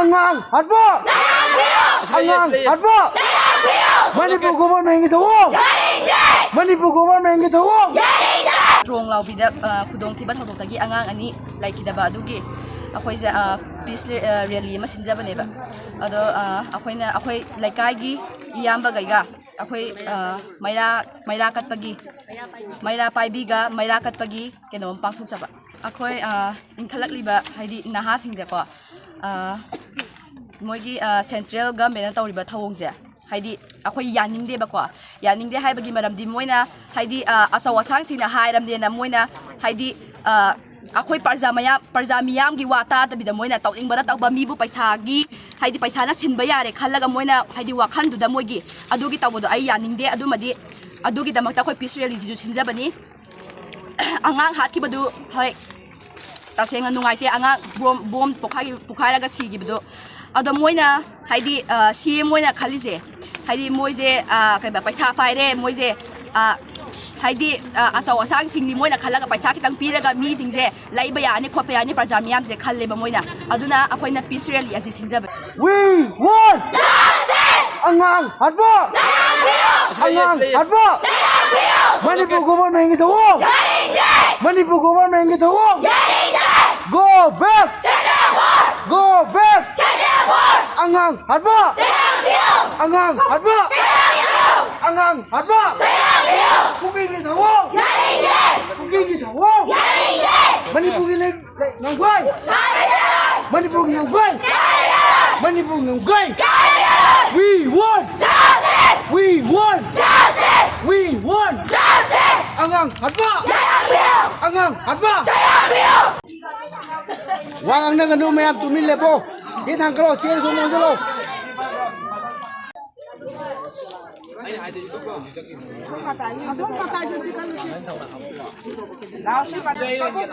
Angang hatbo Angang hatbo Manipur government ki thawong Manipur government ki thawong Tronglaobida Phongdoktuna Thoudokpu Yaningdaba ani laikidaba adugi akhoi peace rally ma sinjabaneba ado akhoi laikai iyamba gaiga akhoi maira katpagi maira paibiga maira katpagi kenom pangthukjaba akhoi inkhalakliba haidi naha singde ko moigi central government tawriba thawongje haidi akhoi yaningdeba ko yaningde haibagi maramdi moina haidi asawasang sina hairamde na moina haidi akhoi parja miyam gi wata tabida moina tawingbara tawba mibu paisa gi haidi paisa na sinba yare khallaga moina haidi wakhan duda moigi adugi tawbodo ai yaningde adumadi adugi damakta khoi peace rally ju sinjabani angang hatki badu hoi tasenga nungaite angang bom pukhairaga sigibdo ado moina haidi si moina khalise haidi moise kaiba paisa paire moise haidi asaw asang singni moina khalaga paisa kitang piraga mi singje laiba yani khope yani parja miyam je khalleba moina aduna akoina peace rally asi sinjaba We want justice Angang hatbo Angang hatbo Manipur government ki thawong Manipur government ki thawong Go back Go back Angang hatbo Angang hatbo Angang hatbo Pugi ki thawong Pugi ki thawong Manipur ki ngangwai Manipur ki ngangwai Manipur ki ngangwai We want justice We want justice We want justice Angang hatbo Angang hatbo Wang ang nagano mayam tumin lebo che thang karo che so mon jalo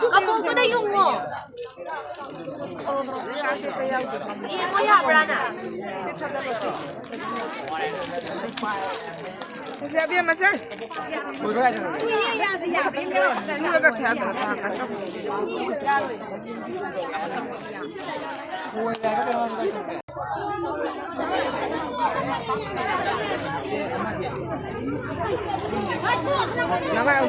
Kamu ko na yung mo. Iya mo ya brana. Saya biar macam. Ini agak siapa? Nama yang